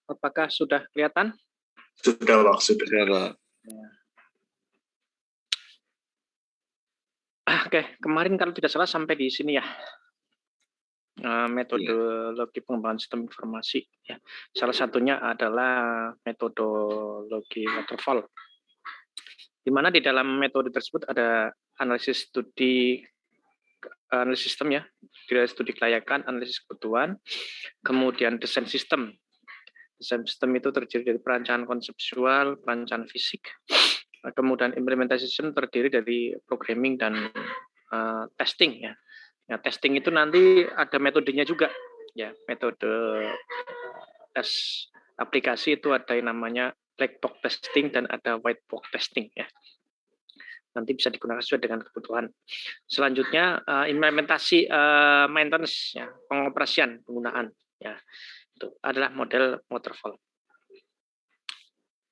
Apakah sudah kelihatan? Sudah, Pak. Sudah. Ya, Pak. Oke, kemarin kalau tidak salah sampai di sini ya. Metodologi pengembangan sistem informasi ya. Salah satunya adalah metodologi waterfall. Di mana di dalam metode tersebut ada analisis sistem ya, studi kelayakan, analisis kebutuhan, kemudian desain sistem. Desain sistem itu terdiri dari perancangan konseptual, perancangan fisik, kemudian implementation terdiri dari programming dan testing ya. Ya, testing itu nanti ada metodenya juga ya, metode tes aplikasi itu ada yang namanya black box testing dan ada white box testing ya. Nanti bisa digunakan sesuai dengan kebutuhan. Selanjutnya implementasi maintenance ya, pengoperasian penggunaan ya. Itu adalah model waterfall.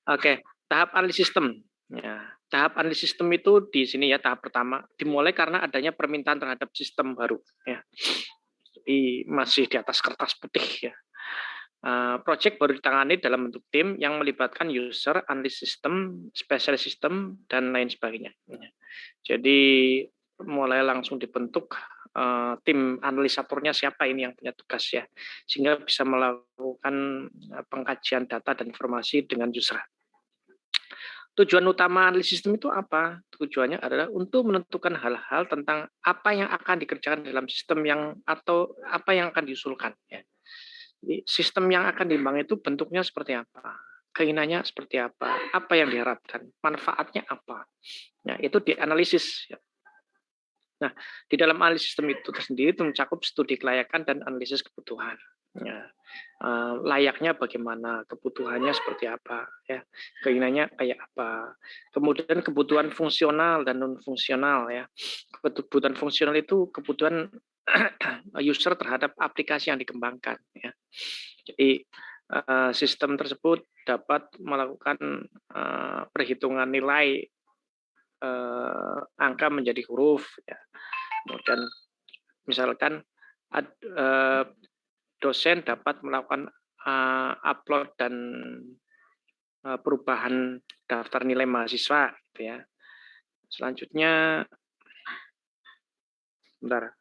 Oke, tahap analisis sistem ya. Tahap analisis sistem itu di sini ya, tahap pertama dimulai karena adanya permintaan terhadap sistem baru ya. Jadi masih di atas kertas putih ya. Project baru ditangani dalam bentuk tim yang melibatkan user, analis sistem, spesialis sistem, dan lain sebagainya. Jadi mulai langsung dibentuk tim analisatornya siapa ini yang punya tugas ya, sehingga bisa melakukan pengkajian data dan informasi dengan user. Tujuan utama analisis sistem itu apa? Tujuannya adalah untuk menentukan hal-hal tentang apa yang akan dikerjakan dalam sistem atau apa yang akan diusulkan. Ya. Jadi, sistem yang akan dibangun itu bentuknya seperti apa, keinginannya seperti apa yang diharapkan, manfaatnya apa. Nah, itu dianalisis. Ya. Nah, di dalam analisis sistem itu tersendiri itu mencakup studi kelayakan dan analisis kebutuhan. Ya. Layaknya bagaimana, kebutuhannya seperti apa, ya, keinginannya kayak apa. Kemudian kebutuhan fungsional dan non fungsional ya. Kebutuhan fungsional itu kebutuhan user terhadap aplikasi yang dikembangkan ya. Jadi sistem tersebut dapat melakukan perhitungan nilai angka menjadi huruf ya. Kemudian misalkan dosen dapat melakukan upload dan perubahan daftar nilai mahasiswa gitu ya. Selanjutnya bentar.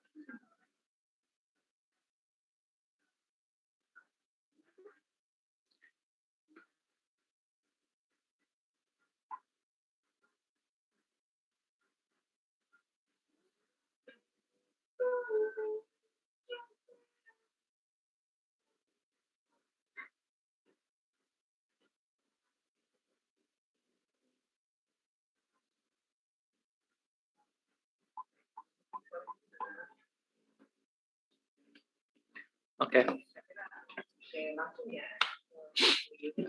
Oke.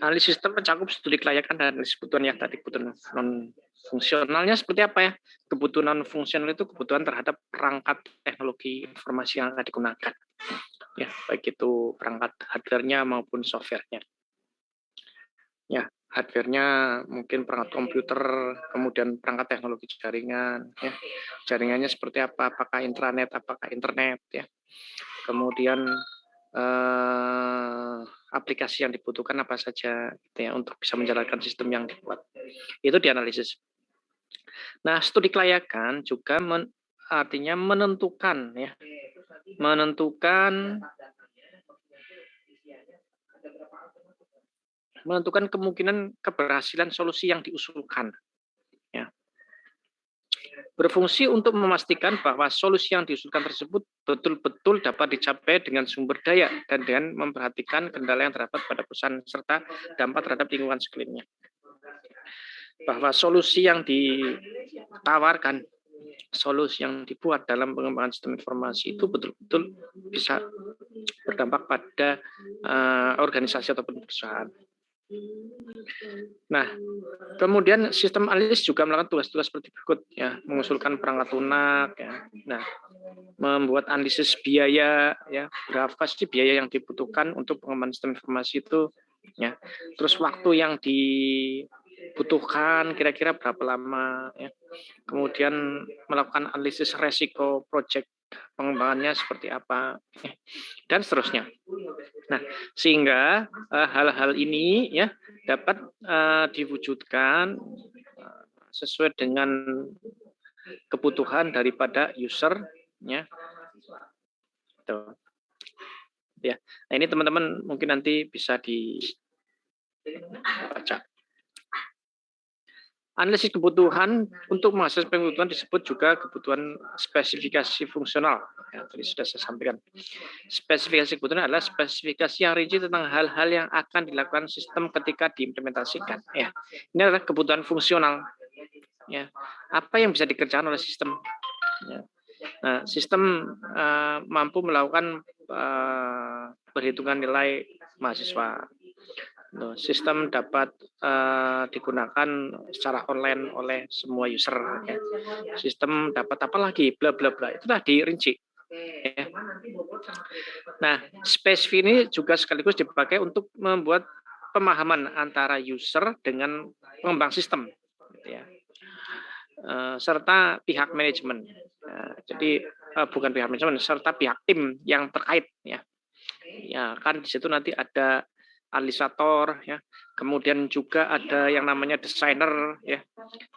Analisis sistem mencakup studi kelayakan dan analisis kebutuhan yang tadi, kebutuhan non fungsionalnya seperti apa ya? Kebutuhan non fungsional itu kebutuhan terhadap perangkat teknologi informasi yang akan digunakan. Ya, baik itu perangkat hardware-nya maupun software-nya. Ya, hardware-nya mungkin perangkat komputer, kemudian perangkat teknologi jaringan, ya. Jaringannya seperti apa? Apakah intranet, apakah internet, ya. Kemudian aplikasi yang dibutuhkan apa saja gitu ya, untuk bisa menjalankan sistem yang dibuat. Itu dianalisis. Nah, studi kelayakan juga artinya menentukan ya. Menentukan kemungkinan keberhasilan solusi yang diusulkan. Ya. Berfungsi untuk memastikan bahwa solusi yang diusulkan tersebut betul-betul dapat dicapai dengan sumber daya dan dengan memperhatikan kendala yang terdapat pada perusahaan serta dampak terhadap lingkungan sekelilingnya. Bahwa solusi yang ditawarkan, solusi yang dibuat dalam pengembangan sistem informasi itu betul-betul bisa berdampak pada organisasi ataupun perusahaan. Nah, kemudian sistem analisis juga melakukan tugas-tugas seperti berikut ya, mengusulkan perangkat lunak ya. Nah, membuat analisis biaya ya, berapa sih biaya yang dibutuhkan untuk pengembangan sistem informasi itu ya. Terus waktu yang dibutuhkan kira-kira berapa lama ya. Kemudian melakukan analisis resiko proyek pengembangannya seperti apa ya, dan seterusnya. Nah, sehingga hal-hal ini ya dapat diwujudkan sesuai dengan kebutuhan daripada user ya. Tuh. Ya. Nah, ini teman-teman mungkin nanti bisa dibaca. Analisis kebutuhan untuk mengakses kebutuhan disebut juga kebutuhan spesifikasi fungsional. Ya, tadi sudah saya sampaikan. Spesifikasi kebutuhan adalah spesifikasi yang rinci tentang hal-hal yang akan dilakukan sistem ketika diimplementasikan. Ya, ini adalah kebutuhan fungsional. Ya, apa yang bisa dikerjakan oleh sistem? Ya. Nah, sistem mampu melakukan perhitungan nilai mahasiswa. Sistem dapat digunakan secara online oleh semua user. Ya. Sistem dapat apa lagi? Bla bla bla. Itu tadi rinci. Ya. Nah, spesifik ini juga sekaligus dipakai untuk membuat pemahaman antara user dengan pengembang sistem. Ya. Serta pihak manajemen. Jadi bukan pihak manajemen, serta pihak tim yang terkait. Ya, kan di situ nanti ada analisator, ya, kemudian juga ada yang namanya desainer, ya,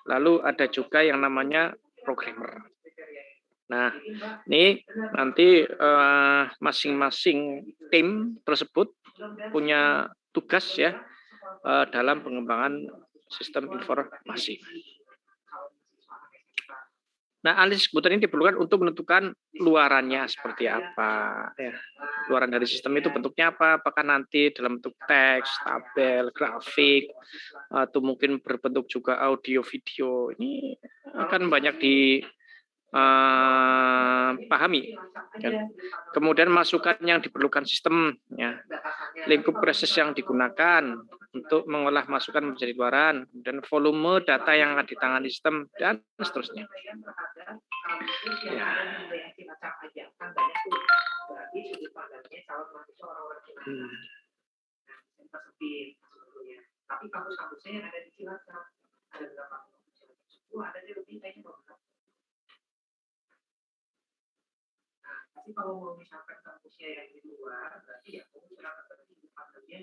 lalu ada juga yang namanya programmer. Nah, ini nanti masing-masing tim tersebut punya tugas ya dalam pengembangan sistem informasi. Nah, analisis kebutuhan ini diperlukan untuk menentukan luarannya seperti apa. Ya. Luaran dari sistem itu bentuknya apa? Apakah nanti dalam bentuk teks, tabel, grafik, atau mungkin berbentuk juga audio, video. Ini akan banyak dipahami. Kan? Kemudian masukan yang diperlukan sistem, ya. Lingkup proses yang digunakan untuk mengolah masukan menjadi luaran, dan volume data yang akan ditangani sistem, dan seterusnya. Ya. Tapi kampus-kampusnya yang ada di Cilacap ada berapa? Ada di lebih kayaknya. Nah, tapi kalau mau misalkan kampusnya yang di luar, berarti ya kamu silakan berarti partnernya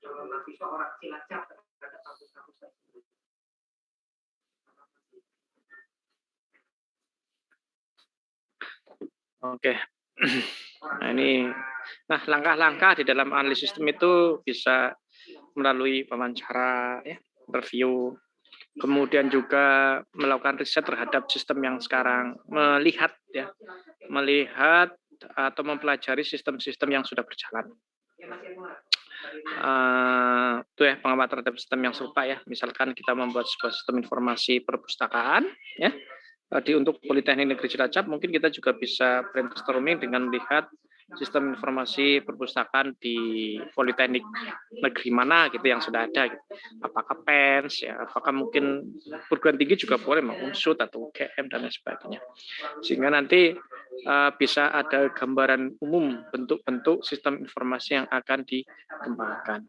calon mahasiswa orang Cilacap terhadap kampus-kampus tersebut. Oke. Nah, ini langkah-langkah di dalam analisis sistem itu bisa melalui wawancara, ya, interview, kemudian juga melakukan riset terhadap sistem yang sekarang, melihat atau mempelajari sistem-sistem yang sudah berjalan. Itu ya pengamatan terhadap sistem yang serupa ya. Misalkan kita membuat sebuah sistem informasi perpustakaan, ya. Untuk Politeknik Negeri Cilacap mungkin kita juga bisa brainstorming dengan melihat sistem informasi perpustakaan di Politeknik Negeri mana gitu yang sudah ada gitu. Apakah PENS ya, apakah mungkin perguruan tinggi juga boleh, Unsud atau UGM dan lain sebagainya. Sehingga nanti bisa ada gambaran umum bentuk-bentuk sistem informasi yang akan dikembangkan.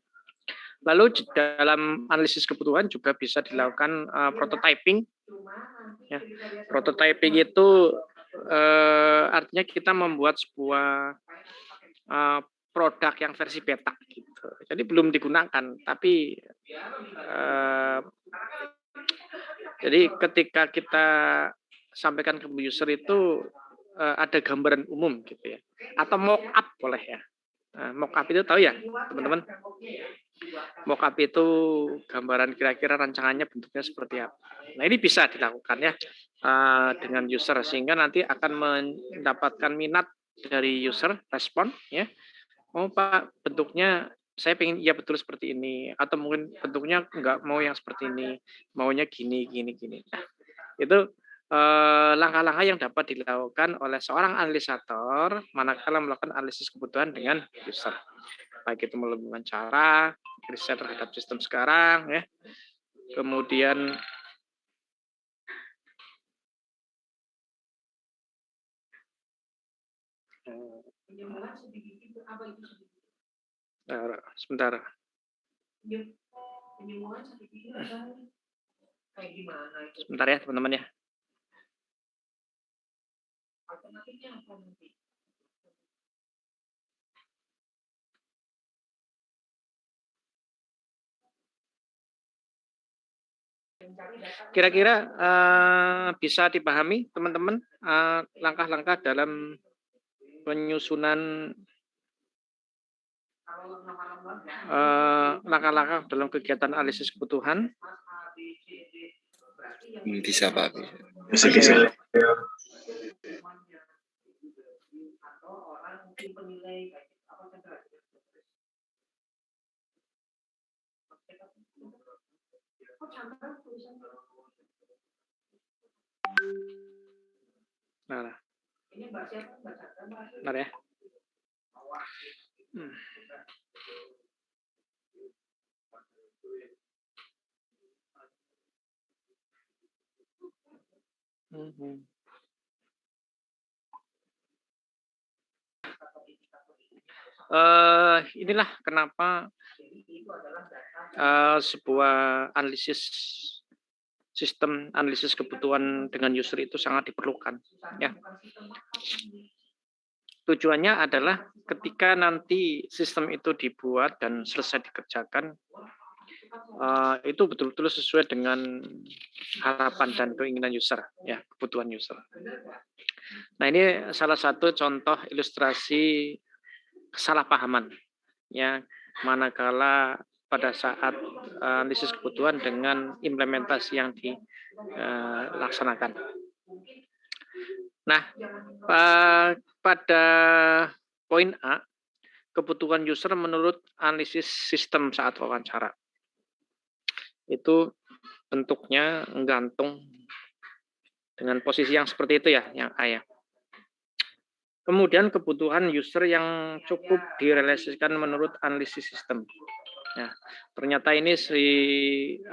Lalu dalam analisis kebutuhan juga bisa dilakukan prototyping. Ya. Prototyping itu artinya kita membuat sebuah produk yang versi beta gitu. Jadi belum digunakan, tapi jadi ketika kita sampaikan ke user itu ada gambaran umum gitu ya, atau mock up boleh ya. Mock up itu tahu ya teman-teman? Mock up itu gambaran kira-kira rancangannya bentuknya seperti apa. Nah, ini bisa dilakukan ya dengan user sehingga nanti akan mendapatkan minat dari user, respon ya. Oh Pak, bentuknya saya pengen ya betul seperti ini, atau mungkin bentuknya enggak mau yang seperti ini, maunya gini. Nah, itu langkah-langkah yang dapat dilakukan oleh seorang analisator manakala melakukan analisis kebutuhan dengan user. Baik itu melalui wawancara, riset terhadap sistem sekarang, ya. Kemudian sebentar. Sebentar ya teman-teman ya. Kira-kira bisa dipahami teman-teman langkah-langkah dalam penyusunan langkah-langkah dalam kegiatan analisis kebutuhan? Bisa Pak. Bisa. Nah, benar ya. Inilah kenapa sebuah analisis sistem analisis kebutuhan dengan user itu sangat diperlukan. Ya. Tujuannya adalah ketika nanti sistem itu dibuat dan selesai dikerjakan, itu betul-betul sesuai dengan harapan dan keinginan user, ya, kebutuhan user. Nah, ini salah satu contoh ilustrasi kesalahpahaman, ya, manakala pada saat analisis kebutuhan dengan implementasi yang dilaksanakan. Nah, pada poin A, kebutuhan user menurut analisis sistem saat wawancara. Itu bentuknya gantung dengan posisi yang seperti itu ya, yang A ya. Kemudian kebutuhan user yang cukup direalisasikan menurut analisis sistem. Ya, ternyata ini si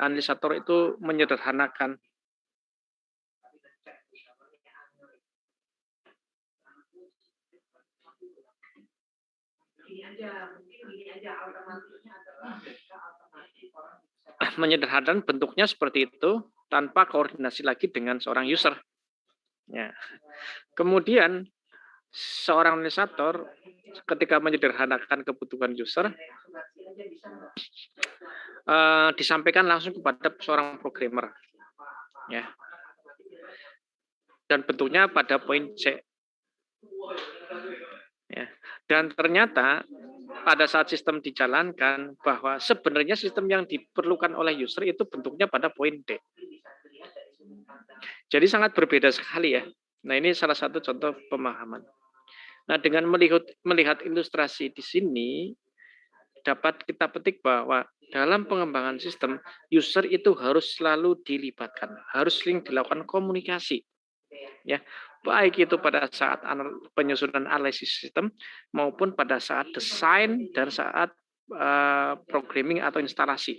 analisator itu menyederhanakan. Menyederhanakan bentuknya seperti itu tanpa koordinasi lagi dengan seorang user. Ya. Kemudian seorang analisator ketika menyederhanakan kebutuhan user disampaikan langsung kepada seorang programmer. Ya. Dan bentuknya pada poin C. Ya. Dan ternyata pada saat sistem dijalankan bahwa sebenarnya sistem yang diperlukan oleh user itu bentuknya pada poin D. Jadi sangat berbeda sekali ya. Nah, ini salah satu contoh pemahaman. Nah, dengan melihat ilustrasi di sini dapat kita petik bahwa dalam pengembangan sistem user itu harus selalu dilibatkan, harus sering dilakukan komunikasi. Ya, baik itu pada saat penyusunan analisis sistem maupun pada saat desain dan saat programming atau instalasi.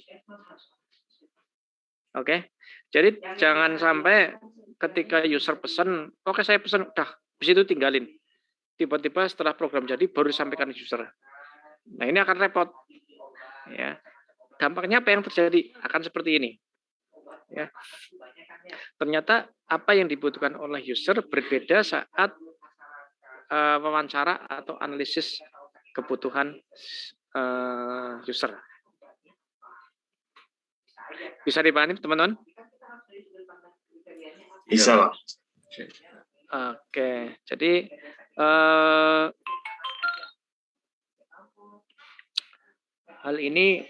Oke. Jadi jangan sampai ketika user pesan, oke saya pesan udah, habis itu tinggalin. Tiba-tiba setelah program jadi baru disampaikan user. Nah, ini akan repot. Ya. Dampaknya apa yang terjadi? Akan seperti ini. Ya. Ternyata apa yang dibutuhkan oleh user berbeda saat wawancara atau analisis kebutuhan user. Bisa dipahami teman-teman? Bisa, Pak. Oke, jadi hal ini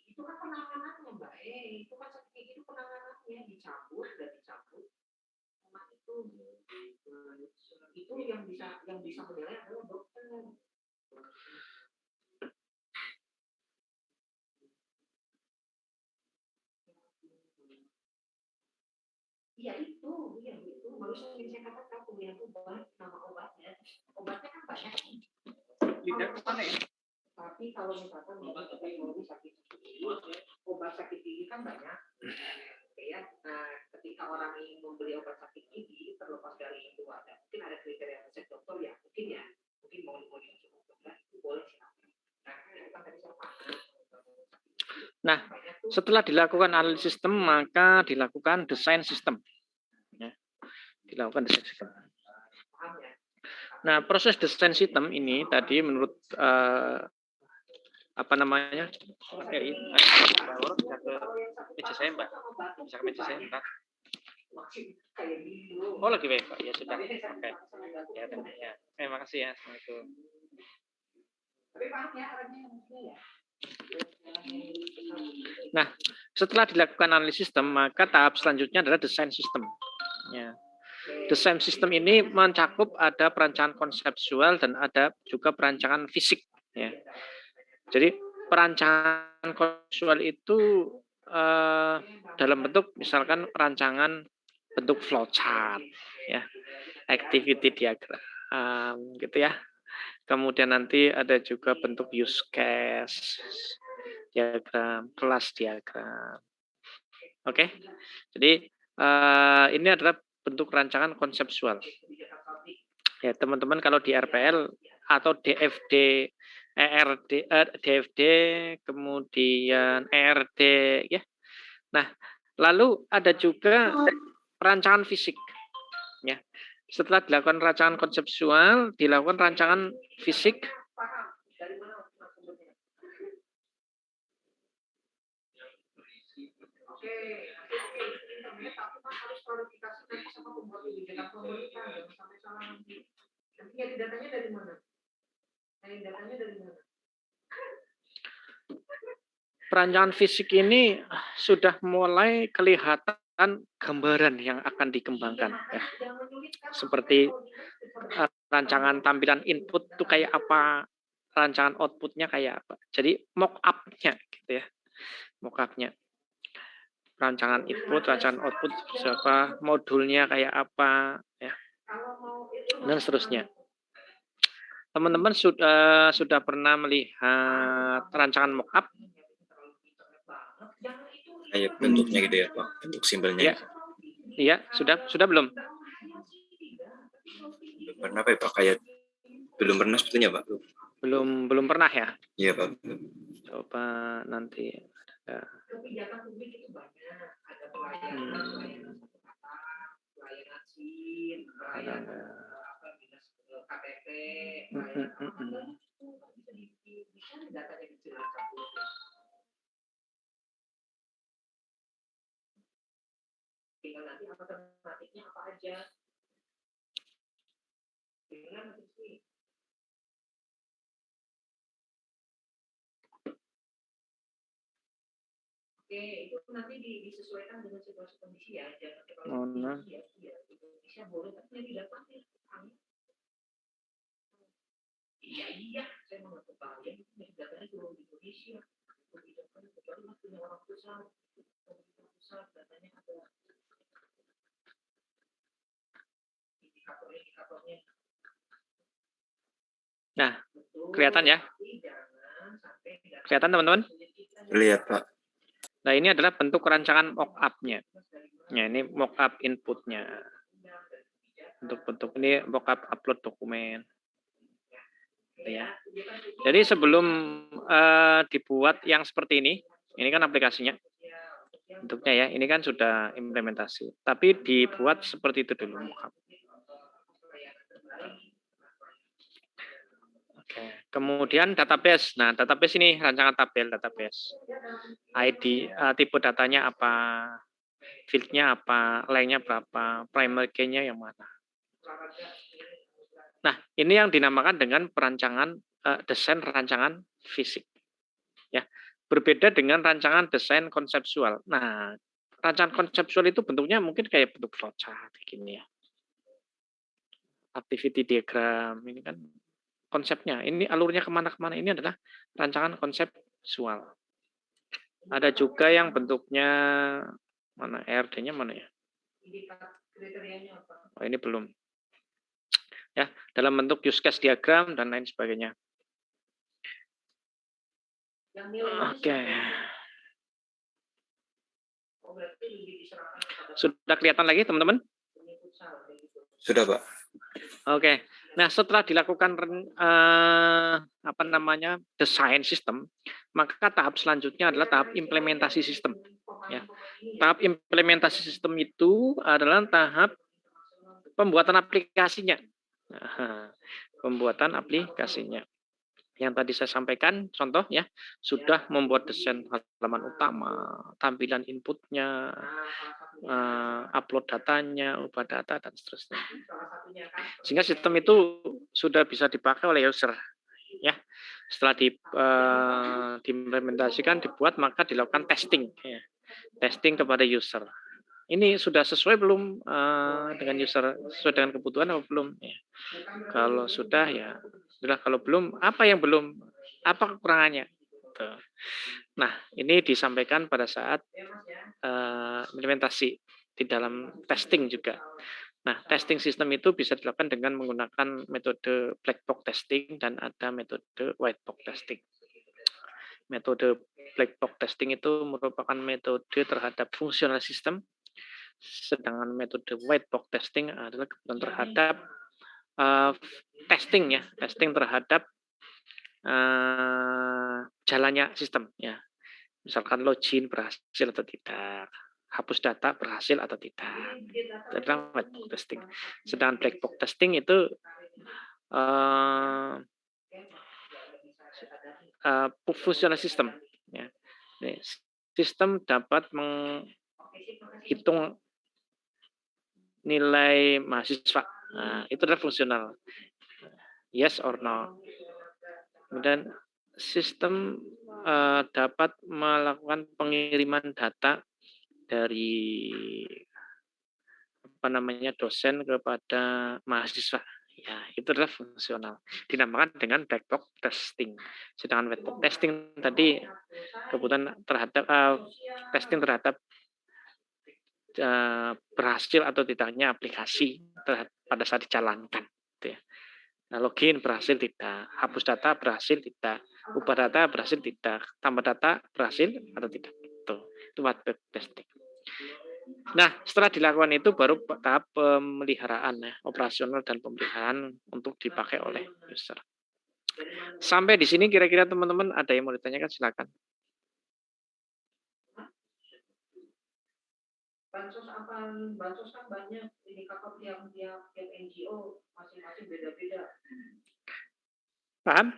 itu kan penanganannya, Mbak. Itu kan seperti itu penanganannya dicabut dan dicabut. Nah, itu yang bisa menilai adalah dokter. Iya itu baru saya katakan pemilihan obat, nama obatnya kan banyak. Tidak mana ya? Tapi kalau misalkan obat sakit gigi kan banyak. Ya, nah, ketika orang ingin membeli obat sakit gigi terlepas dari itu mungkin ada kriteria resep dokter ya, mungkin mau dikonsumsi itu boleh silakan. Nah, setelah dilakukan analisis sistem, maka dilakukan desain sistem. Ya, dilakukan desain sistem. Nah, proses desain sistem ini tadi menurut apa namanya? Oke, bisa ke meja saya, Mbak. Bisa ke meja saya, Mbak. Oh, lagi WiFi. Ya sudah. Oke. Ya, ya. Terima kasih ya. Assalamualaikum. Nah, setelah dilakukan analisis sistem, maka tahap selanjutnya adalah desain sistem. Ya. Desain sistem ini mencakup ada perancangan konseptual dan ada juga perancangan fisik. Ya. Jadi perancangan konseptual itu dalam bentuk misalkan rancangan bentuk flowchart, ya, activity diagram, gitu ya. Kemudian nanti ada juga bentuk use case diagram, kelas diagram. Oke, jadi ini adalah bentuk rancangan konseptual. Ya, teman-teman kalau di RPL atau DFD, DFD, kemudian ERD, ya. Nah, lalu ada juga perancangan fisik, ya. Setelah dilakukan rancangan konseptual, dilakukan rancangan fisik. Perancangan fisik ini sudah mulai kelihatan gambaran yang akan dikembangkan, ya. Seperti rancangan tampilan input itu kayak apa, rancangan outputnya kayak apa. Jadi mock up-nya gitu ya, mock up-nya. Rancangan input, rancangan output, siapa modulnya kayak apa, ya, dan seterusnya. Teman-teman sudah pernah melihat rancangan mock up? Kayak bentuknya gitu ya Pak, bentuk simpelnya. Ya, iya, sudah belum? Belum pernah Pak, kayak belum pernah sebetulnya Pak. Belum pernah ya? Iya Pak. Coba nanti ada. Ada enggak? Itu nanti disesuaikan dengan situasi kondisi ya. Mana? Indonesia boleh, tapi tidak pakai. Iya, saya mau kebayang itu datanya turun di Indonesia. Kecuali punya orang pusat, datanya ada indikatornya. Nah, kelihatan ya? Kelihatan teman-teman? Lihat Pak. Nah, ini adalah bentuk rancangan mock-up-nya. Ya, ini mock-up input-nya. Bentuk-bentuk ini mock-up upload dokumen. Ya. Jadi sebelum dibuat yang seperti ini kan aplikasinya. Bentuknya ya, ini kan sudah implementasi. Tapi dibuat seperti itu dulu mock-up. Oke. Kemudian database. Nah, database ini rancangan tabel database. ID, tipe datanya apa, field-nya apa, length-nya berapa, primary key-nya yang mana. Nah, ini yang dinamakan dengan perancangan desain rancangan fisik. Ya, berbeda dengan rancangan desain konseptual. Nah, rancangan konseptual itu bentuknya mungkin kayak bentuk flowchart gini ya. Activity diagram ini kan konsepnya. Ini alurnya kemana-kemana, ini adalah rancangan konseptual. Ada juga yang bentuknya mana, RD-nya mana ya? Oh, ini belum. Ya, dalam bentuk use case diagram dan lain sebagainya. Oke. Sudah kelihatan lagi teman-teman? Sudah Pak. Oke. Nah, setelah dilakukan desain sistem, maka tahap selanjutnya adalah tahap implementasi sistem. Ya. Tahap implementasi sistem itu adalah tahap pembuatan aplikasinya. Pembuatan aplikasinya. Yang tadi saya sampaikan, contoh ya, sudah membuat desain halaman utama, tampilan inputnya, upload datanya, ubah data, dan seterusnya. Sehingga sistem itu sudah bisa dipakai oleh user. Ya, setelah diimplementasikan, dibuat, maka dilakukan testing. Ya. Testing kepada user. Ini sudah sesuai belum dengan user, sesuai dengan kebutuhan atau belum? Ya. Kalau sudah ya, sudah. Kalau belum, apa yang belum? Apa kekurangannya? Tuh. Nah, ini disampaikan pada saat implementasi di dalam testing juga. Nah, testing sistem itu bisa dilakukan dengan menggunakan metode black box testing dan ada metode white box testing. Metode black box testing itu merupakan metode terhadap fungsional sistem, sedangkan metode white box testing adalah kebutuhan terhadap testing ya, testing terhadap jalannya sistem ya. Misalkan login berhasil atau tidak, hapus data berhasil atau tidak. Itu adalah white box testing. Sedangkan black box testing itu fungsional sistem ya. Sistem dapat menghitung nilai mahasiswa. Nah, itu adalah fungsional. Yes or no. Kemudian sistem dapat melakukan pengiriman data dari dosen kepada mahasiswa. Ya, itu adalah fungsional. Dinamakan dengan black box testing. Sedangkan white box testing tadi kebutuhan terhadap testing terhadap berhasil atau tidaknya aplikasi pada saat dijalankan. Gitu ya. Nah, login berhasil tidak, hapus data berhasil tidak, ubah data berhasil tidak, tambah data berhasil atau tidak. Itu white box testing. Nah, setelah dilakukan itu baru tahap pemeliharaan ya, operasional dan pemeliharaan untuk dipakai oleh user. Sampai di sini kira-kira teman-teman ada yang mau ditanyakan, silakan. Bansos kan banyak indikator tiap NGO masing-masing beda-beda. Paham?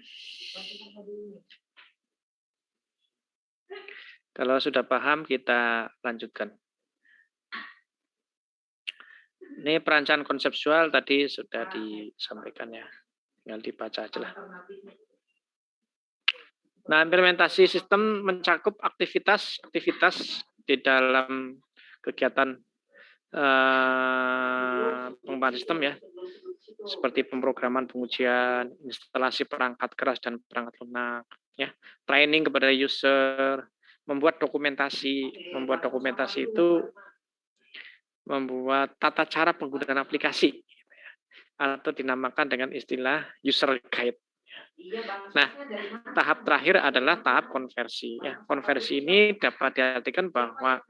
Kalau sudah paham, kita lanjutkan. Ini perancangan konseptual tadi sudah disampaikan ya. Tinggal dibaca aja lah. Nah, implementasi sistem mencakup aktivitas di dalam kegiatan pengembangan sistem ya, seperti pemrograman, pengujian, instalasi perangkat keras dan perangkat lunak, ya, training kepada user, membuat dokumentasi itu membuat tata cara penggunaan aplikasi, atau dinamakan dengan istilah user guide. Nah, tahap terakhir adalah tahap konversi. Ya, konversi ini dapat diartikan bahwa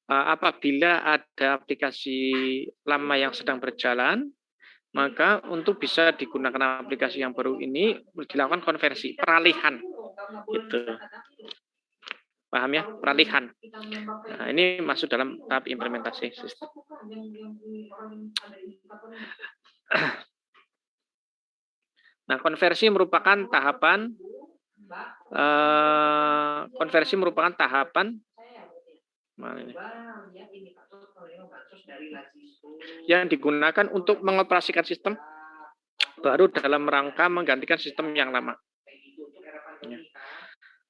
apabila ada aplikasi lama yang sedang berjalan, maka untuk bisa digunakan aplikasi yang baru ini dilakukan konversi, peralihan. Gitu. Paham ya? Peralihan. Nah, ini masuk dalam tahap implementasi sistem. Nah, konversi merupakan tahapan yang digunakan untuk mengoperasikan sistem baru dalam rangka menggantikan sistem yang lama. Ya.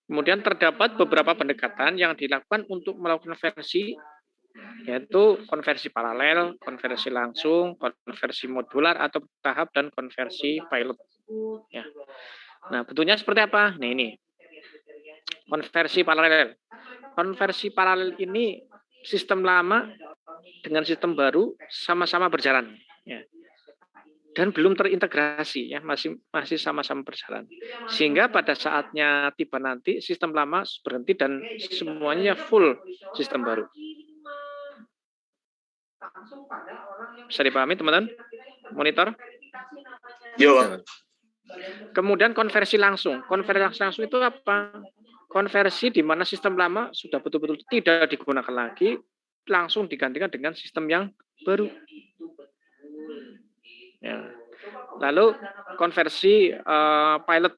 Kemudian terdapat beberapa pendekatan yang dilakukan untuk melakukan konversi, yaitu konversi paralel, konversi langsung, konversi modular atau bertahap, dan konversi pilot. Ya. Nah, bentuknya seperti apa? Nah, ini konversi paralel. Konversi paralel ini sistem lama dengan sistem baru sama-sama berjalan, ya. Dan belum terintegrasi, ya, masih sama-sama berjalan. Sehingga pada saatnya tiba nanti sistem lama berhenti dan semuanya full sistem baru. Bisa dipahami teman-teman? Monitor? Yo. Kemudian konversi langsung. Konversi langsung itu apa? Konversi di mana sistem lama sudah betul-betul tidak digunakan lagi, langsung digantikan dengan sistem yang baru. Ya. Lalu konversi pilot,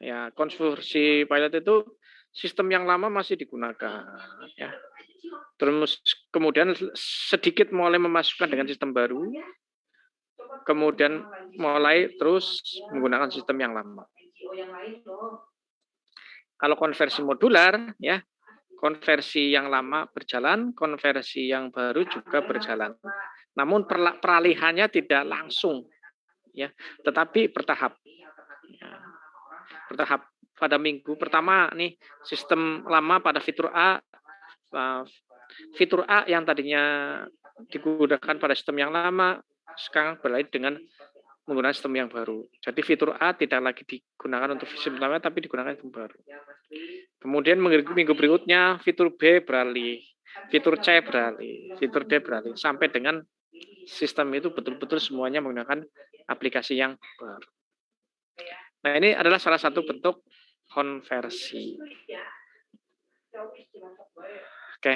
ya konversi pilot itu sistem yang lama masih digunakan, ya. Terus kemudian sedikit mulai memasukkan dengan sistem baru, kemudian mulai terus menggunakan sistem yang lama. Kalau konversi modular, ya konversi yang lama berjalan, konversi yang baru juga berjalan. Namun peralihannya tidak langsung, ya, tetapi bertahap. Ya, bertahap. Pada minggu pertama nih sistem lama pada fitur A yang tadinya digunakan pada sistem yang lama sekarang beralih dengan menggunakan sistem yang baru. Jadi fitur A tidak lagi digunakan untuk sistem lama tapi digunakan sistem baru. Kemudian minggu berikutnya fitur B beralih, fitur C beralih, fitur D beralih sampai dengan sistem itu betul-betul semuanya menggunakan aplikasi yang baru. Nah, ini adalah salah satu bentuk konversi. Oke.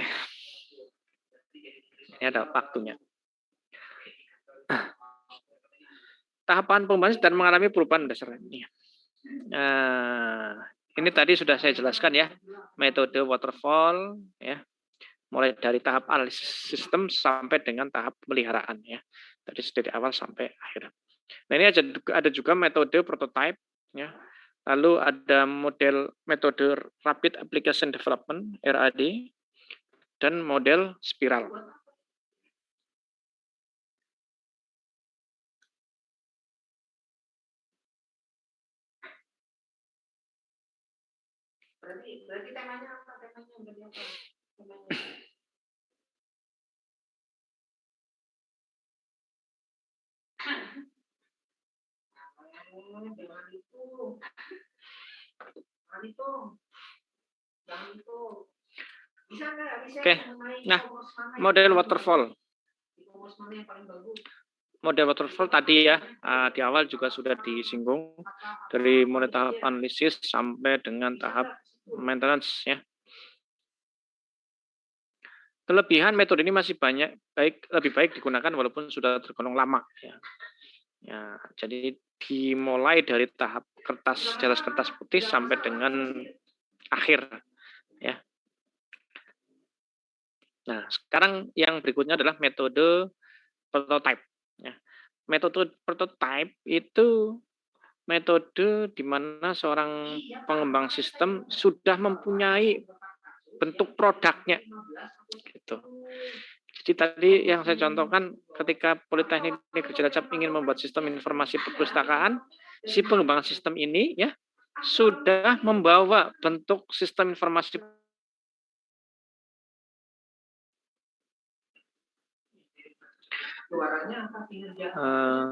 Ini ada waktunya. Tahapan pembahasan dan mengalami perubahan dasar ini. Ini tadi sudah saya jelaskan ya, metode waterfall ya, mulai dari tahap analisis sistem sampai dengan tahap pemeliharaan ya. Tadi dari awal sampai akhir. Nah, ini ada juga metode prototype ya. Lalu ada metode Rapid Application Development (RAD) dan model spiral. Berarti temanya apa? Temanya. Oke, nah model waterfall. Model waterfall tadi ya di awal juga sudah disinggung dari mulai tahap analisis sampai dengan tahap maintenance ya. Kelebihan metode ini masih lebih baik digunakan walaupun sudah tergolong lama ya. Ya, jadi dimulai dari tahap di atas kertas putih sampai dengan akhir ya. Nah, sekarang yang berikutnya adalah metode prototype ya. Metode prototype itu metode di mana seorang pengembang sistem sudah mempunyai bentuk produknya gitu. Jadi tadi yang saya contohkan ketika Politeknik Negeri Cilacap ingin membuat sistem informasi perpustakaan, si pengembangan sistem ini ya sudah membawa bentuk sistem informasi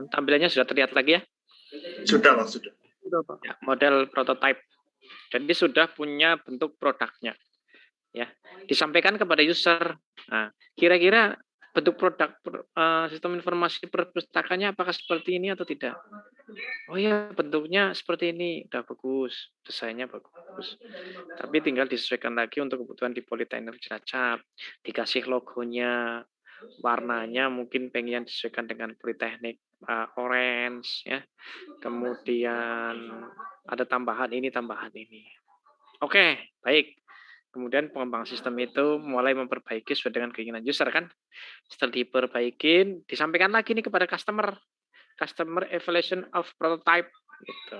tampilannya sudah terlihat lagi ya? Sudah, Pak, sudah. Ya, model prototype. Jadi sudah punya bentuk produknya. Ya, disampaikan kepada user. Nah, kira-kira bentuk produk sistem informasi perpustakaannya apakah seperti ini atau tidak? Oh ya, bentuknya seperti ini, udah bagus, desainnya bagus. Tapi tinggal disesuaikan lagi untuk kebutuhan di Politeknik Cilacap. Dikasih logonya, warnanya mungkin pengen disesuaikan dengan Politeknik orange ya. Kemudian ada tambahan ini. Oke, baik. Kemudian pengembang sistem itu mulai memperbaiki sesuai dengan keinginan user kan. Setelah diperbaikin, disampaikan lagi nih kepada customer evaluation of prototype gitu.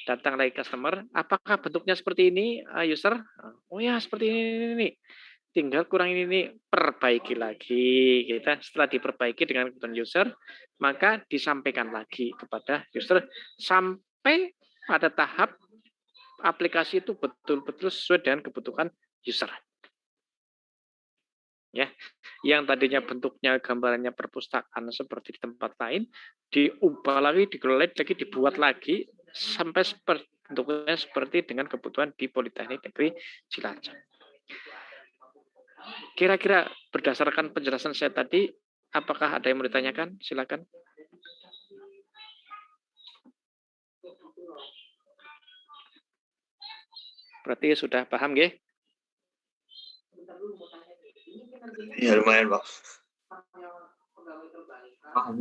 Datang lagi customer, apakah bentuknya seperti ini user? Oh ya, seperti ini. Tinggal kurang ini perbaiki lagi. Kita setelah diperbaiki dengan kebutuhan user, maka disampaikan lagi kepada user sampai pada tahap aplikasi itu betul-betul sesuai dengan kebutuhan user. Ya, yang tadinya bentuknya gambarannya perpustakaan seperti di tempat lain, diubah lagi, digolek lagi, dibuat lagi sampai bentuknya seperti dengan kebutuhan di Politeknik Negeri Cilacap. Kira-kira berdasarkan penjelasan saya tadi, apakah ada yang mau ditanyakan? Silakan. Berarti sudah paham, nggih? Ya lumayan, Pak. Paham.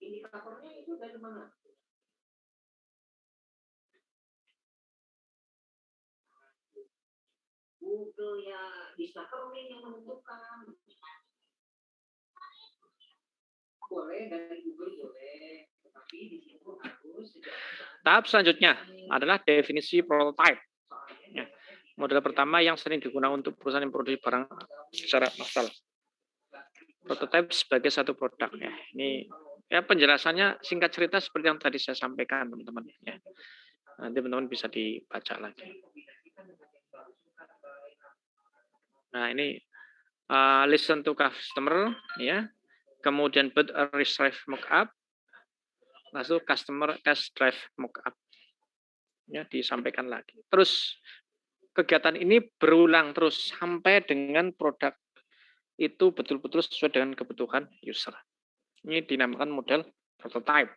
Indikatornya itu dari mana? Google ya, discovery yang menentukan. Boleh dari Google boleh, tetapi di situ harus Tahap selanjutnya adalah definisi prototype. Ya. Model pertama yang sering digunakan untuk perusahaan yang produksi barang secara massal. Prototype sebagai satu produk. Ya. Ini ya penjelasannya singkat cerita seperti yang tadi saya sampaikan, teman-teman. Ya. Nanti teman-teman bisa dibaca lagi. Nah ini listen to customer, ya. Kemudian build a reserve mockup, lalu customer test drive mockup, ya disampaikan lagi. Terus kegiatan ini berulang terus sampai dengan produk itu betul-betul sesuai dengan kebutuhan user. Ini dinamakan model prototype.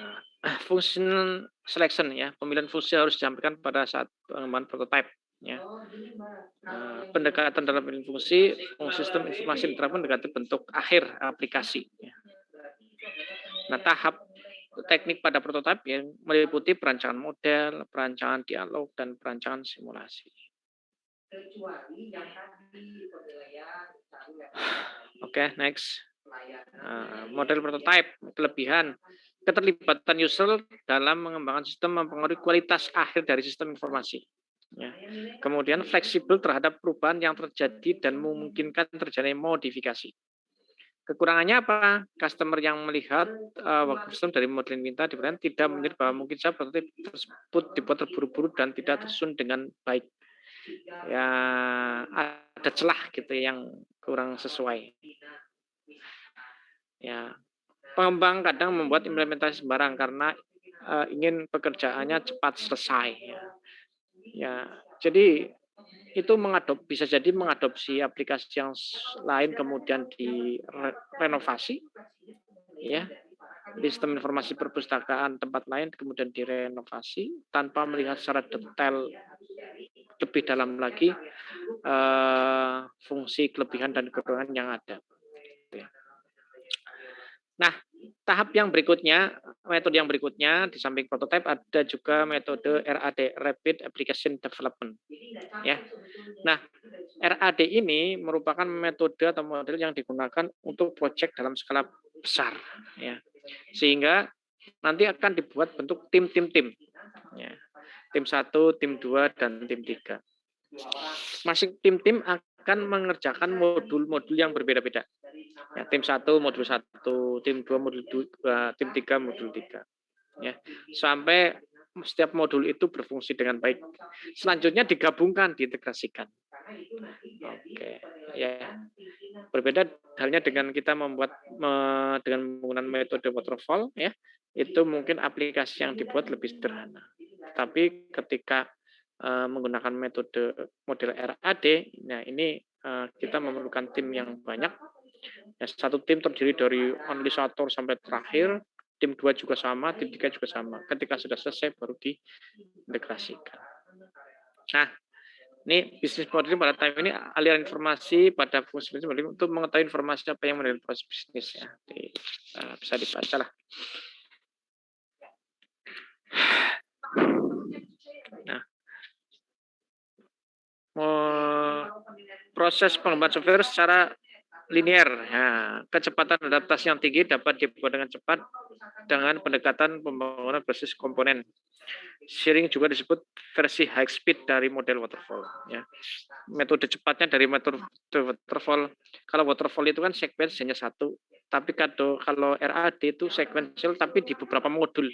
Nah, functional selection ya, pemilihan fungsi harus disampaikan pada saat pengembangan prototype. Ya. Pendekatan dalam pemilihan fungsi sistem informasi diterapkan mendekati bentuk akhir aplikasi. Ya. Nah, tahap teknik pada prototype yang meliputi perancangan model, perancangan dialog, dan perancangan simulasi. Oke, next. Model prototype, kelebihan. Keterlibatan user dalam mengembangkan sistem mempengaruhi kualitas akhir dari sistem informasi. Ya. Kemudian fleksibel terhadap perubahan yang terjadi dan memungkinkan terjadi modifikasi. Kekurangannya apa? Customer yang melihat sistem dari model yang minta diberikan tidak menjadi bahwa mungkin saja prototipe tersebut dibuat terburu-buru dan tidak tersusun dengan baik. Ya ada celah gitu yang kurang sesuai. Ya, pengembang kadang membuat implementasi sembarang karena ingin pekerjaannya cepat selesai. Ya, jadi itu bisa jadi mengadopsi aplikasi yang lain kemudian direnovasi, ya, di sistem informasi perpustakaan tempat lain kemudian direnovasi tanpa melihat secara detail lebih dalam lagi fungsi kelebihan dan kekurangan yang ada. Nah, tahap yang berikutnya, metode yang berikutnya di samping prototype ada juga metode RAD, Rapid Application Development. Ya. Nah, RAD ini merupakan metode atau model yang digunakan untuk proyek dalam skala besar, ya. Sehingga nanti akan dibuat bentuk tim-tim-tim. Ya. Tim 1, tim 2, dan tim 3. Masing tim-tim akan mengerjakan modul-modul yang berbeda-beda. Ya, tim 1 modul 1, tim 2 modul 2, tim 3 modul 3. Ya, sampai setiap modul itu berfungsi dengan baik. Selanjutnya digabungkan, diintegrasikan. Oke, ya. Berbeda halnya dengan kita membuat dengan menggunakan metode waterfall, ya. Itu mungkin aplikasi yang dibuat lebih sederhana. Tapi ketika menggunakan metode model RAD, nah ini kita memerlukan tim yang banyak. Ya, satu tim terdiri dari analisator sampai terakhir, tim 2 juga sama, tim 3 juga sama. Ketika sudah selesai baru diintegrasikan. Nah, ini bisnis model pada time ini aliran informasi pada fungsi bisnis model untuk mengetahui informasi apa yang menjadi proses bisnis, ya. Bisa dibaca lah. Nah, proses pengembangan software secara linear. Ya, kecepatan adaptasi yang tinggi dapat dibuat dengan cepat dengan pendekatan pembangunan basis komponen. Sharing juga disebut versi high speed dari model waterfall. Ya. Metode cepatnya dari metode waterfall. Kalau waterfall itu kan sequence hanya satu, tapi kalau RAD itu sequential tapi di beberapa modul,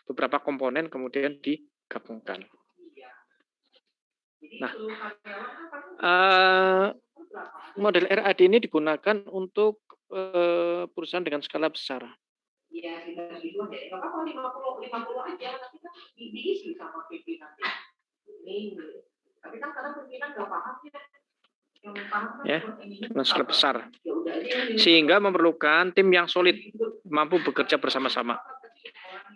beberapa komponen kemudian digabungkan. Nah, model RAD ini digunakan untuk perusahaan dengan skala besar. Ya, kita gitu aja. Enggak apa-apa 50 aja, tapi kan diisi sama pimpinan. Ini. Tapi kan karena pimpinan enggak paham ya. Ya, dengan skala besar. Sehingga memerlukan tim yang solid, mampu bekerja bersama-sama.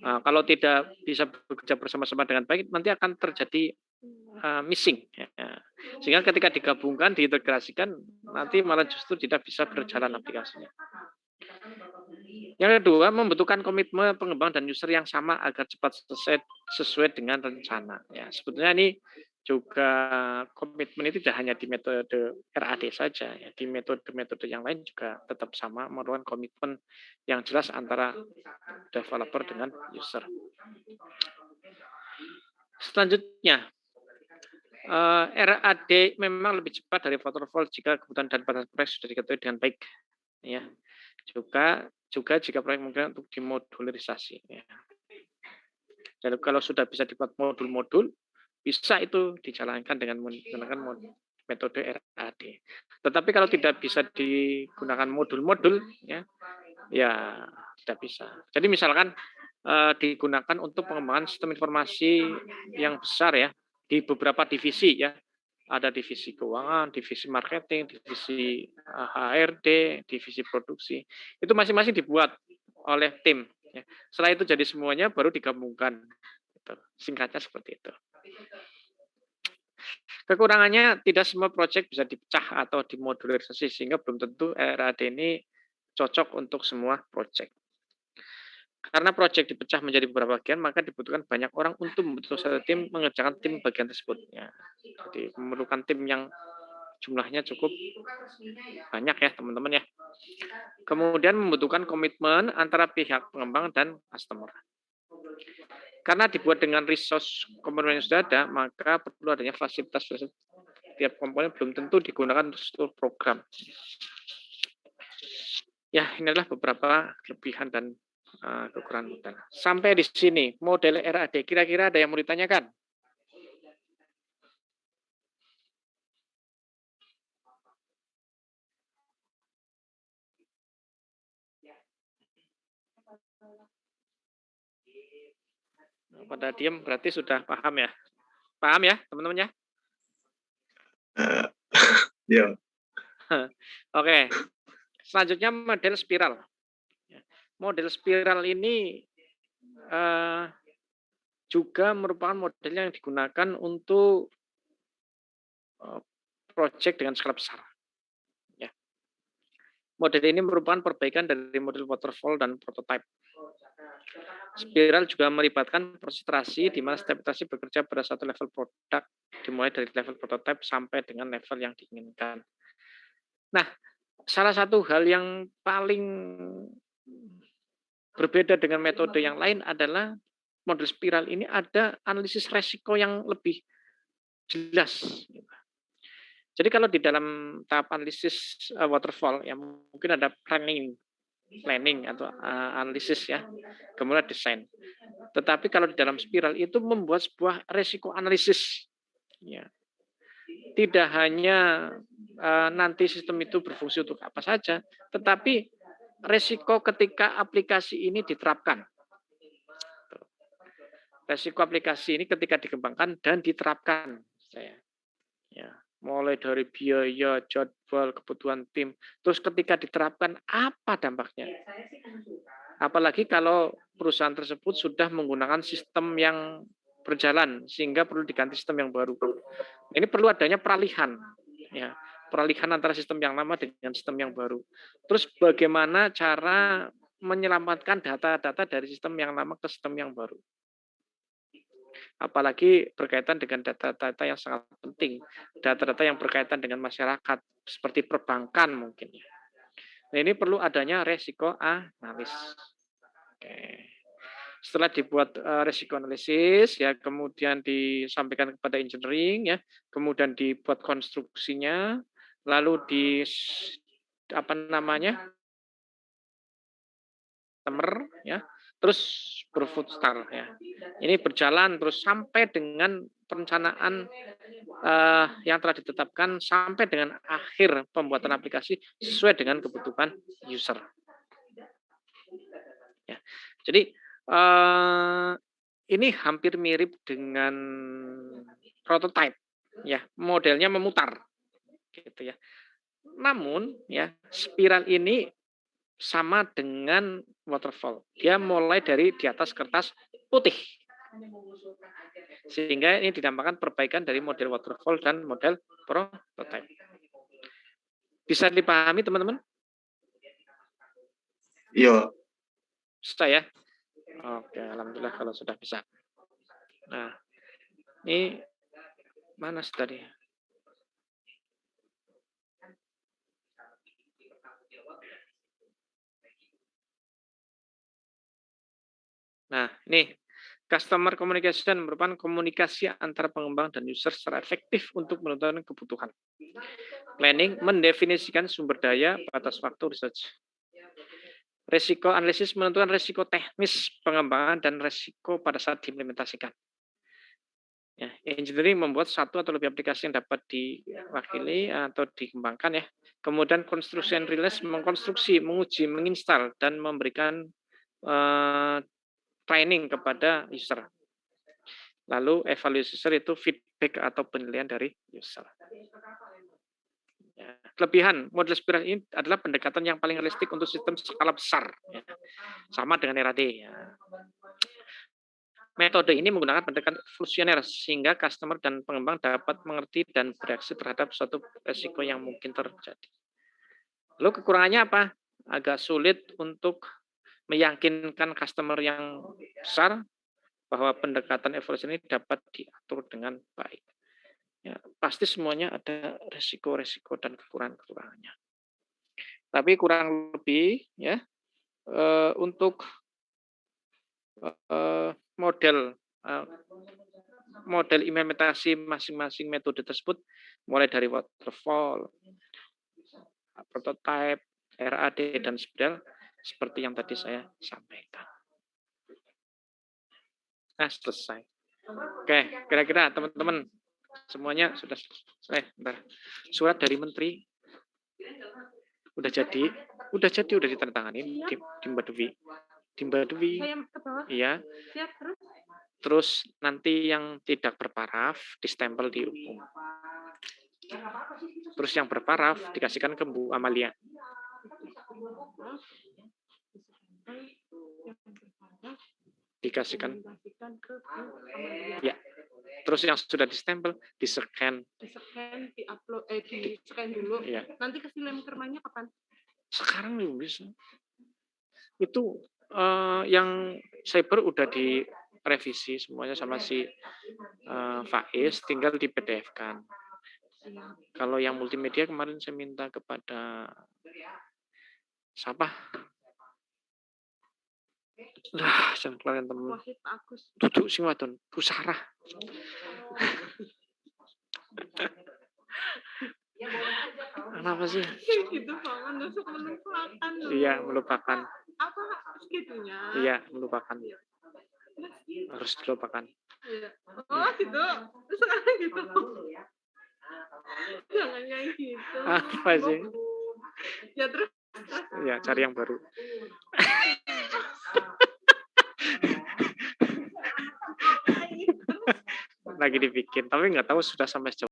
Nah, kalau tidak bisa bekerja bersama-sama dengan baik, nanti akan terjadi missing. Ya. Sehingga ketika digabungkan, diintegrasikan, nanti malah justru tidak bisa berjalan aplikasinya. Yang kedua, membutuhkan komitmen pengembang dan user yang sama agar cepat selesai sesuai dengan rencana. Ya, sebetulnya ini juga komitmen itu tidak hanya di metode RAD saja, ya, di metode-metode yang lain juga tetap sama, memerlukan komitmen yang jelas antara developer dengan user. Selanjutnya, RAD memang lebih cepat dari waterfall jika kebutuhan dan batas proyek sudah diketahui dengan baik. Ya, juga jika proyek mungkin untuk dimodulerisasi. Ya. Jadi kalau sudah bisa dibuat modul-modul, bisa itu dijalankan dengan menggunakan metode RAD. Tetapi kalau tidak bisa digunakan modul-modul, ya tidak bisa. Jadi misalkan digunakan untuk pengembangan sistem informasi yang besar ya di beberapa divisi ya. Ada divisi keuangan, divisi marketing, divisi HRD, divisi produksi. Itu masing-masing dibuat oleh tim. Ya. Setelah itu jadi semuanya baru digabungkan. Singkatnya seperti itu. Kekurangannya tidak semua proyek bisa dipecah atau dimodulerisasi sehingga belum tentu RAD ini cocok untuk semua proyek. Karena proyek dipecah menjadi beberapa bagian, maka dibutuhkan banyak orang untuk membentuk satu tim mengerjakan tim bagian tersebut. Ya. Jadi memerlukan tim yang jumlahnya cukup banyak ya teman-teman ya. Kemudian membutuhkan komitmen antara pihak pengembang dan customer. Karena dibuat dengan resource komponen yang sudah ada, maka perlu adanya fasilitas tiap komponen belum tentu digunakan untuk seluruh program. Ya, inilah beberapa kelebihan dan kekurangan model. Sampai di sini, model RAD. Kira-kira ada yang mau ditanyakan? Pada diam berarti sudah paham ya? Paham ya, teman-teman ya? Ya. Oke. Selanjutnya model spiral. Model spiral ini juga merupakan model yang digunakan untuk proyek dengan skala besar. Ya. Model ini merupakan perbaikan dari model waterfall dan prototype. Spiral juga melibatkan proses iterasi di mana setiap iterasi bekerja pada satu level produk, dimulai dari level prototype sampai dengan level yang diinginkan. Nah, salah satu hal yang paling berbeda dengan metode yang lain adalah model spiral ini ada analisis resiko yang lebih jelas. Jadi kalau di dalam tahap analisis waterfall, ya mungkin ada planning atau analisis ya, kemudian desain. Tetapi kalau di dalam spiral itu membuat sebuah resiko analisis. Ya. Tidak hanya nanti sistem itu berfungsi untuk apa saja, tetapi resiko ketika aplikasi ini diterapkan. Resiko aplikasi ini ketika dikembangkan dan diterapkan. Ya, mulai dari biaya, jadwal, kebutuhan tim, terus ketika diterapkan apa dampaknya? Apalagi kalau perusahaan tersebut sudah menggunakan sistem yang berjalan sehingga perlu diganti sistem yang baru. Ini perlu adanya peralihan, ya, peralihan antara sistem yang lama dengan sistem yang baru. Terus bagaimana cara menyelamatkan data-data dari sistem yang lama ke sistem yang baru? Apalagi berkaitan dengan data-data yang sangat penting, data-data yang berkaitan dengan masyarakat, seperti perbankan mungkin. Nah, ini perlu adanya resiko analis. Oke. Setelah dibuat resiko analisis, ya kemudian disampaikan kepada engineering, ya kemudian dibuat konstruksinya, lalu ya, terus berfutsal ya. Ini berjalan terus sampai dengan perencanaan yang telah ditetapkan sampai dengan akhir pembuatan aplikasi sesuai dengan kebutuhan user. Ya. Jadi ini hampir mirip dengan prototype, ya modelnya memutar, gitu ya. Namun ya spiral ini sama dengan waterfall. Dia mulai dari di atas kertas putih. Sehingga ini dinamakan perbaikan dari model waterfall dan model prototype. Bisa dipahami teman-teman? Iya. Susah ya? Oke, alhamdulillah kalau sudah bisa. Nah, ini mana tadi? Nah, ini customer communication merupakan komunikasi antara pengembang dan user secara efektif untuk menentukan kebutuhan. Planning mendefinisikan sumber daya, batas waktu research. Resiko analisis menentukan resiko teknis pengembangan dan resiko pada saat diimplementasikan. Ya, engineering membuat satu atau lebih aplikasi yang dapat diwakili atau dikembangkan ya. Kemudian construksi and release mengkonstruksi, menguji, menginstal dan memberikan training kepada user. Lalu evaluasi user itu feedback atau penilaian dari user. Ya. Kelebihan model spiral ini adalah pendekatan yang paling realistik untuk sistem skala besar. Ya. Sama dengan RAD. Ya. Metode ini menggunakan pendekatan evolusioner sehingga customer dan pengembang dapat mengerti dan bereaksi terhadap suatu resiko yang mungkin terjadi. Lalu kekurangannya apa? Agak sulit untuk meyakinkan customer yang besar bahwa pendekatan evolusi ini dapat diatur dengan baik. Ya, pasti semuanya ada resiko-resiko dan kekurangan-kekurangannya. Tapi kurang lebih ya untuk model implementasi masing-masing metode tersebut mulai dari waterfall, prototype, RAD dan spiral seperti yang tadi saya sampaikan. Nah, selesai. Oke, kira-kira teman-teman semuanya sudah selesai. Bentar. Surat dari menteri udah jadi ditandatangani di Mbak Dewi. Di Mbak Dewi. Iya. Terus nanti yang tidak berparaf distempel di umum. Terus yang berparaf dikasihkan ke Bu Amalia. Dikasihkan ya. Terus yang sudah distempel di-scan, di-upload, di-scan dulu. Ya. Nanti kasih lem kermanya kapan? Sekarang belum bisa. Itu yang cyber udah direvisi semuanya sama si Faiz, tinggal di PDF-kan. Kalau yang multimedia kemarin saya minta kepada siapa? Lah, jangan keluarin temen. Wahid Agus. Duduk sing wadon, Bu Sarah. Kenapa sih? Gitu Pak, menusuk melupakan. Iya, melupakan. Apa segitunya? Iya, melupakan. Harus dilupakan. Iya. Oh, gitu. Sekarang gitu. Jangan kayak gitu. Apa sih? Ya terus. Ya, cari yang baru. Lagi dibikin, tapi nggak tahu sudah sampai sejauh